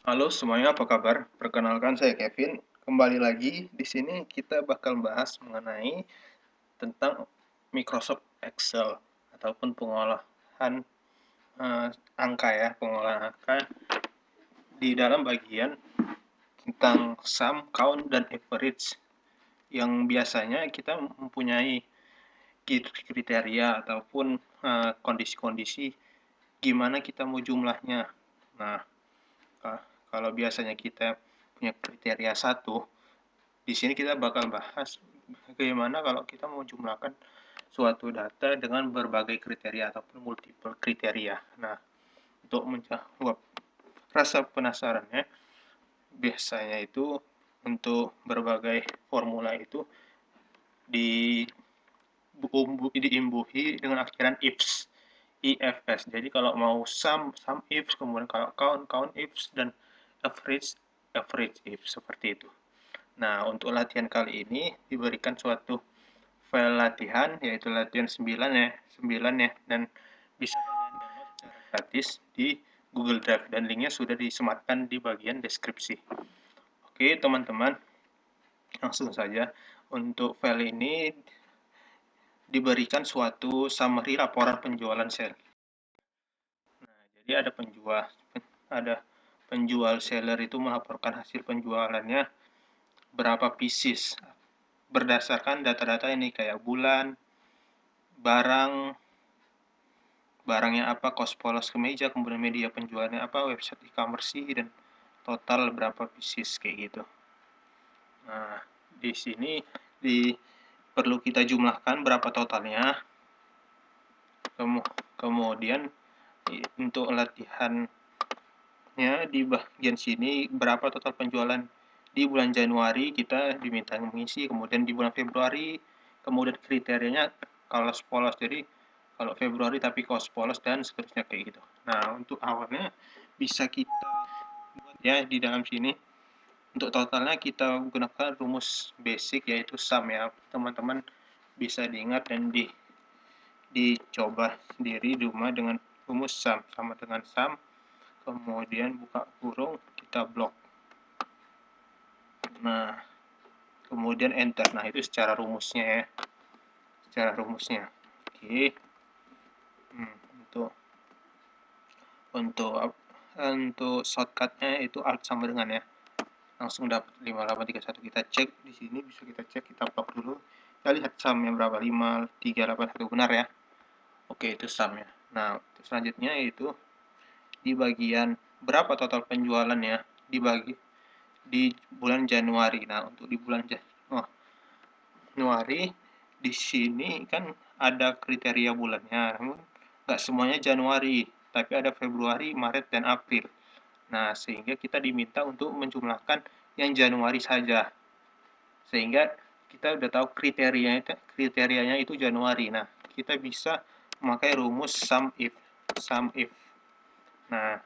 Halo semuanya, apa kabar? Perkenalkan saya Kevin. Kembali lagi di sini kita bakal bahas mengenai tentang Microsoft Excel ataupun pengolahan angka ya, pengolahan angka di dalam bagian tentang sum, count, dan average yang biasanya kita mempunyai kriteria ataupun kondisi-kondisi gimana kita mau jumlahnya. Nah, kalau biasanya kita punya kriteria satu, di sini kita bakal bahas bagaimana kalau kita mau jumlahkan suatu data dengan berbagai kriteria ataupun multiple kriteria. Nah, untuk menjawab rasa penasarannya, biasanya itu untuk berbagai formula itu di diimbuhi dengan akhiran ifs. IFS. Jadi kalau mau sum ifs, kemudian kalau count ifs, dan average ifs, seperti itu. Nah, untuk latihan kali ini diberikan suatu file latihan, yaitu latihan 9 ya, 9 ya, dan bisa kalian download secara gratis di Google Drive, dan linknya sudah disematkan di bagian deskripsi. Oke, teman-teman, langsung saja. Untuk file ini diberikan suatu summary laporan penjualan sale. Nah, jadi ada penjual seller itu melaporkan hasil penjualannya berapa pieces berdasarkan data-data ini kayak bulan, barang, barangnya apa, cost polos kemeja, kemudian media penjualannya apa, website e-commerce, dan total berapa pieces kayak gitu. Nah, di sini perlu kita jumlahkan berapa totalnya. Kemudian untuk latihannya di bagian sini berapa total penjualan di bulan Januari, kita diminta mengisi, kemudian di bulan Februari, kemudian kriterianya kalau polos, jadi kalau Februari tapi cost polos, dan seterusnya kayak gitu. Nah, untuk awalnya bisa kita buat ya di dalam sini. Untuk totalnya kita gunakan rumus basic, yaitu sum ya. Teman-teman bisa diingat dan dicoba sendiri di rumah dengan rumus sum, sama dengan sum, kemudian buka kurung, kita blok. Nah, kemudian enter. Nah, itu secara rumusnya ya. Secara rumusnya. Oke. Untuk untuk untuk shortcutnya itu alt sama dengan ya. Langsung dapat 5831. Kita cek di sini, bisa kita cek, kita blok dulu. Kita lihat sumnya berapa, 5381, benar ya. Oke, itu sumnya. Nah, selanjutnya itu di bagian berapa total penjualannya dibagi di bulan Januari. Nah, untuk di bulan Januari di sini kan ada kriteria bulannya, namun nggak semuanya Januari, tapi ada Februari, Maret, dan April. Nah, sehingga kita diminta untuk menjumlahkan yang Januari saja, sehingga kita udah tahu kriterianya itu Januari. Nah, kita bisa memakai rumus sum if. Nah,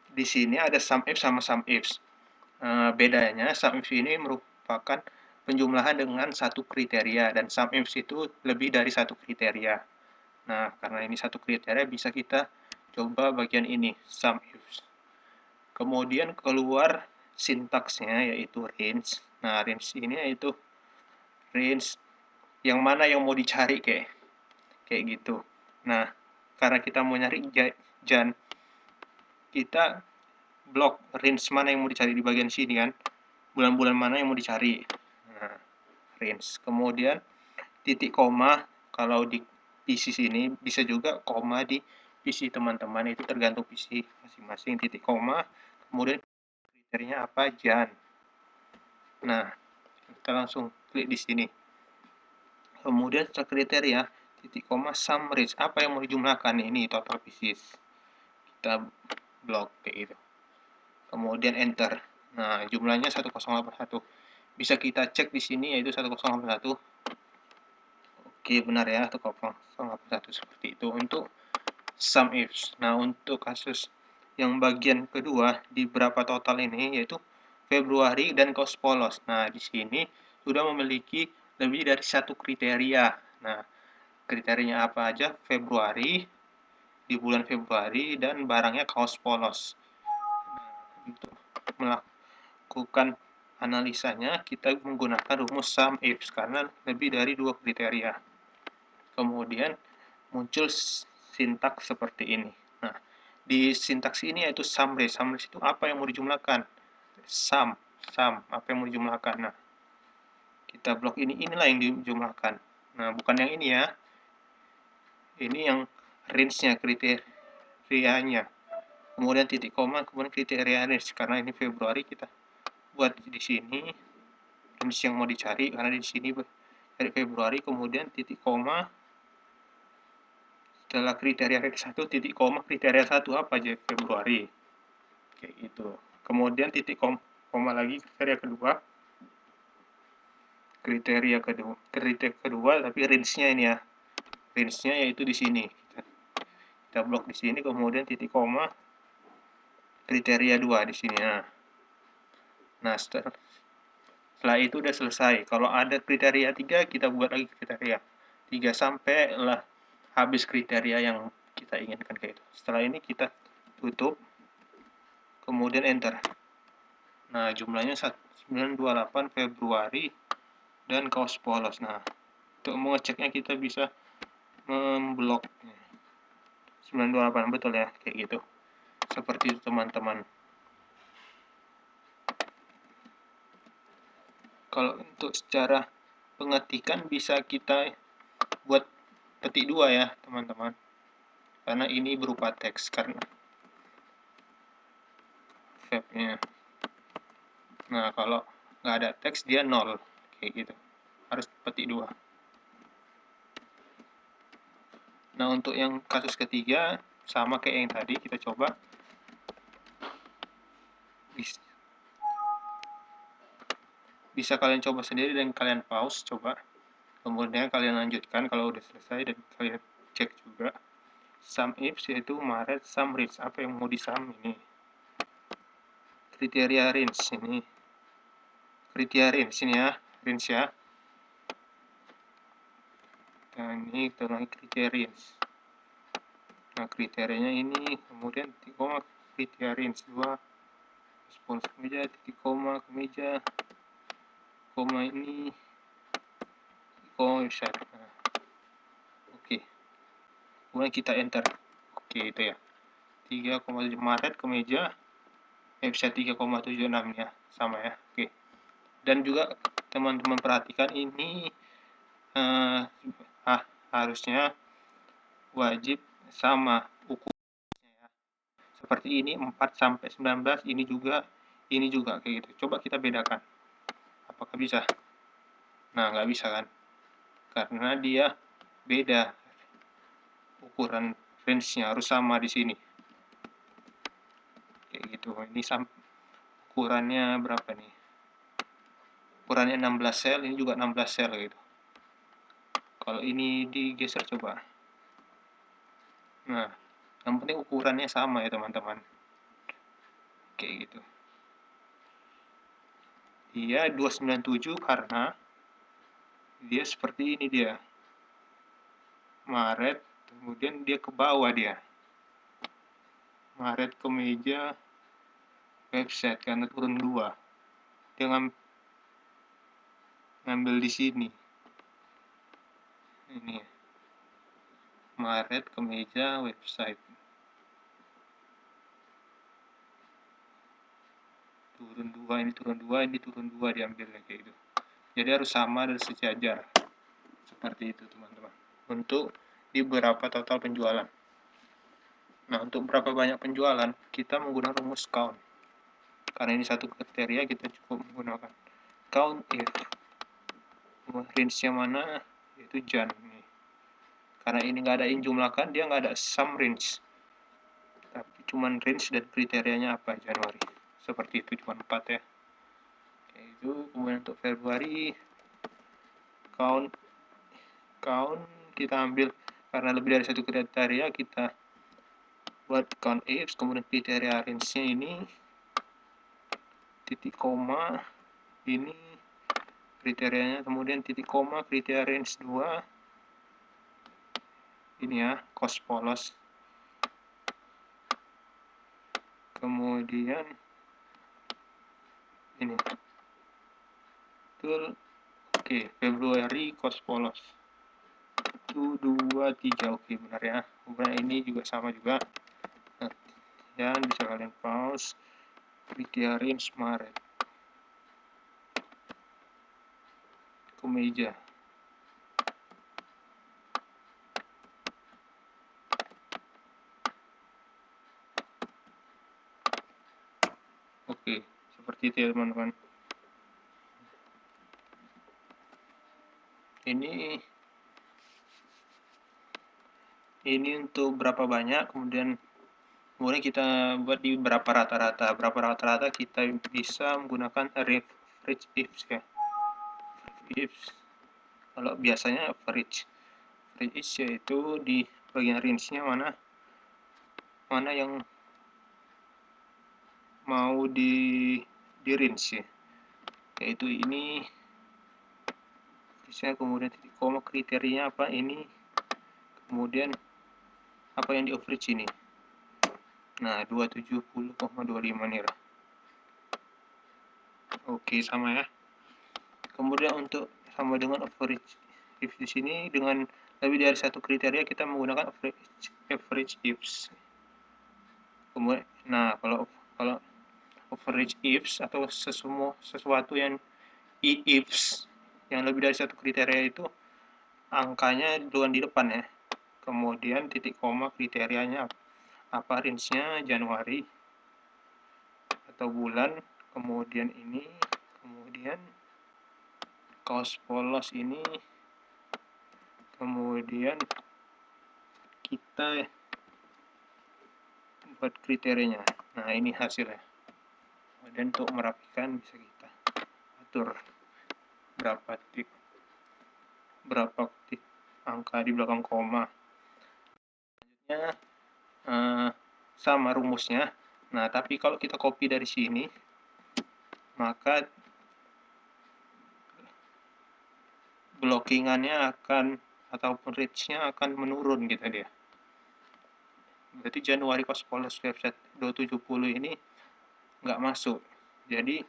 di sini ada sum if sama sum ifs. Bedanya sum ifs ini merupakan penjumlahan dengan satu kriteria, dan sum ifs itu lebih dari satu kriteria. Nah, karena ini satu kriteria, bisa kita coba bagian ini, sum ifs. Kemudian keluar sintaksnya, yaitu range. Nah, range ini yaitu range yang mana yang mau dicari, kayak gitu. Nah, karena kita mau nyari jan, kita blok range mana yang mau dicari di bagian sini kan, bulan-bulan mana yang mau dicari. Nah, range. Kemudian titik koma kalau di PC sini, bisa juga koma di PC teman-teman, itu tergantung PC masing-masing. Titik koma, kemudian kriterianya apa, jan. Nah, kita langsung klik di sini. Kemudian setelah kriteria, titik koma, sum range, apa yang mau dijumlahkan, ini total pieces. Kita blok kayak gitu. Kemudian enter. Nah, jumlahnya 1081. Bisa kita cek di sini, yaitu 1081. Oke, benar ya, 1081, seperti itu untuk sum ifs. Nah, untuk kasus yang bagian kedua di berapa total ini, yaitu Februari dan cost polos. Nah, di sini sudah memiliki lebih dari satu kriteria. Nah, kriterianya apa aja? Februari, di bulan Februari, dan barangnya kaos polos. Untuk melakukan analisanya, kita menggunakan rumus sum if karena lebih dari 2 kriteria. Kemudian muncul sintaks seperti ini. Nah, di sintaks ini yaitu summary. Summary itu apa yang mau dijumlahkan? Sum, apa yang mau dijumlahkan? Nah, kita blok inilah yang dijumlahkan. Nah, bukan yang ini ya. Ini yang range-nya, kriterianya. Kemudian titik koma, kemudian kriteria range. Karena ini Februari, kita buat di sini range yang mau dicari, karena di sini dari Februari, kemudian titik koma, setelah kriteria range 1, titik koma, kriteria 1 apa aja? Februari. Kayak gitu. Kemudian titik koma lagi, kriteria kedua, tapi range-nya ini ya. Range-nya yaitu di sini. Kita blok di sini, kemudian titik koma, kriteria 2 di sini. Nah, setelah itu udah selesai. Kalau ada kriteria 3, kita buat lagi kriteria 3 sampai lah habis kriteria yang kita inginkan kayak itu. Setelah ini kita tutup, kemudian enter. Nah, jumlahnya 928 Februari dan kaos polos. Nah, untuk mengeceknya kita bisa memblok 928, betul ya, kayak gitu. Seperti itu teman-teman. Kalau untuk secara pengetikan bisa kita buat petik 2 ya teman-teman, karena ini berupa teks karena Feb-nya. Nah, kalau nggak ada teks dia 0 kayak gitu, harus petik 2. Nah, untuk yang kasus ketiga sama kayak yang tadi, kita coba bisa kalian coba sendiri dan kalian pause coba, kemudian kalian lanjutkan kalau udah selesai, dan kalian cek juga sum if, yaitu Maret sum range, apa yang mau disum ini, kriteria range ini, kriteria range ini ya, range ya. Nah, ini kita ulangi kriteria range. Nah, kriterianya ini, kemudian titik koma, kriteria range 2, respons kemeja, titik koma, kemeja, koma ini, koma website. Nah, oke. Kemudian kita enter. Oke, itu ya. 3,7 Maret kemeja, website 3,76 ya, sama ya. Oke. Dan juga teman-teman perhatikan ini harusnya wajib sama ukurannya ya. Seperti ini 4 sampai 19, ini juga kayak gitu. Coba kita bedakan. Apakah bisa? Nah, nggak bisa kan? Karena dia beda. Ukuran range-nya harus sama di sini. Kayak gitu. Ini ukurannya berapa nih? Ukurannya 16 sel, ini juga 16 sel gitu. Kalau ini digeser coba. Nah, yang penting ukurannya sama ya teman-teman. Kayak gitu. Dia 297 karena dia seperti ini dia. Maret, kemudian dia ke bawah dia. Maret kemeja website karena turun 2. Dia ngambil di sini. Ini ya. Maret kemeja website. Turun 2, ini turun 2, ini turun 2 diambilnya kayak gitu. Jadi harus sama dan sejajar. Seperti itu teman-teman. Untuk di beberapa total penjualan. Nah, untuk berapa banyak penjualan, kita menggunakan rumus count. Karena ini satu kriteria, kita cukup menggunakan count if. Range-nya mana? Yaitu Jan. Karena ini nggak ada yang jumlahkan, dia nggak ada sum range. Tapi cuman range dan kriterianya apa Januari. Seperti itu, cuma 4 ya. Kayak itu. Kemudian untuk Februari, count kita ambil karena lebih dari satu kriteria, kita buat count if, kemudian kriteria range-nya ini, titik koma, ini kriterianya, kemudian titik koma, kriteria range 2, ini ya, cost polos, kemudian ini. Betul. Oke, Februari cost polos 1, 2, 3. Oke, benar ya. Kemudian ini juga sama juga. Nah, dan bisa kalian pause. Kriteria range Maret. Kemeja. Oke, seperti itu ya teman-teman. Ini untuk berapa banyak, kemudian kita buat di berapa rata-rata. Berapa rata-rata kita bisa menggunakan average ifs ya. Ifs. Kalau biasanya average is yaitu di bagian range-nya mana yang mau di range ya. Yaitu ini bisa, kemudian titik koma kriterianya apa ini, kemudian apa yang di average ini. Nah, 270,25 nih. Oke, sama ya. Kemudian untuk sama dengan average ifs di sini, dengan lebih dari satu kriteria kita menggunakan average ifs. Kemudian, nah kalau average ifs atau sesuatu yang ifs yang lebih dari satu kriteria itu angkanya duluan di depan ya. Kemudian titik koma kriterianya apa, range-nya Januari atau bulan, kemudian ini, kemudian cost polos ini, kemudian kita buat kriterianya. Nah, ini hasilnya. Dan untuk merapikan bisa kita atur berapa titik angka di belakang koma. Selanjutnya sama rumusnya. Nah, tapi kalau kita copy dari sini, maka blockingannya akan ataupun reach-nya akan menurun gitu dia. Berarti Januari cost polos website 270 ini nggak masuk. Jadi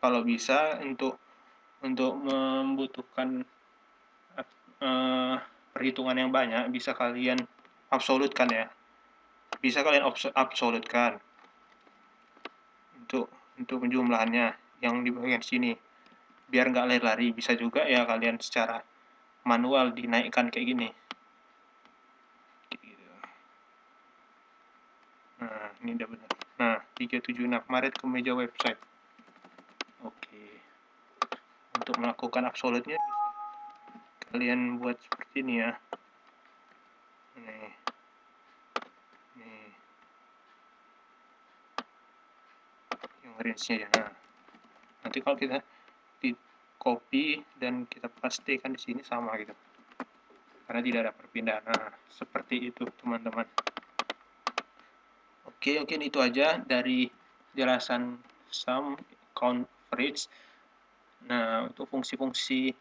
kalau bisa untuk membutuhkan perhitungan yang banyak, bisa kalian absolutkan ya. Bisa kalian absolutkan untuk penjumlahannya yang di bagian sini, biar nggak lari-lari. Bisa juga ya kalian secara manual dinaikkan kayak gini. Nah, ini udah benar. Nah, 376 Maret kemeja website. Oke. Untuk melakukan absolutnya kalian buat seperti ini ya. Nih. Yang range-nya ya. Nah, nanti kalau kita di copy dan kita pastikan di sini sama gitu. Karena tidak ada perpindahan. Nah, seperti itu teman-teman. Oke, mungkin itu aja dari jelasan sum coverage. Nah, untuk fungsi-fungsi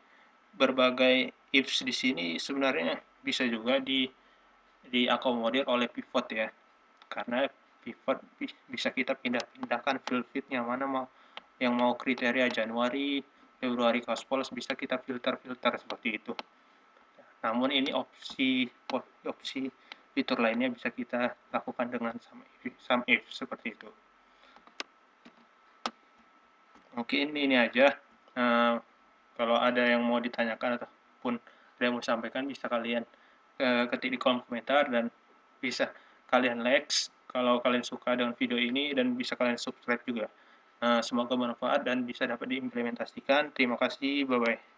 berbagai ifs di sini sebenarnya bisa juga diakomodir oleh pivot ya. Karena pivot bisa kita pindah-pindahkan field fit-nya mana yang mau kriteria Januari, Februari cost polos, bisa kita filter seperti itu. Namun ini opsi fitur lainnya bisa kita lakukan dengan sum if seperti itu. Oke, ini aja. Kalau ada yang mau ditanyakan ataupun ada yang mau disampaikan, bisa kalian ketik di kolom komentar, dan bisa kalian like kalau kalian suka dengan video ini, dan bisa kalian subscribe juga. Semoga bermanfaat dan bisa dapat diimplementasikan. Terima kasih, bye-bye.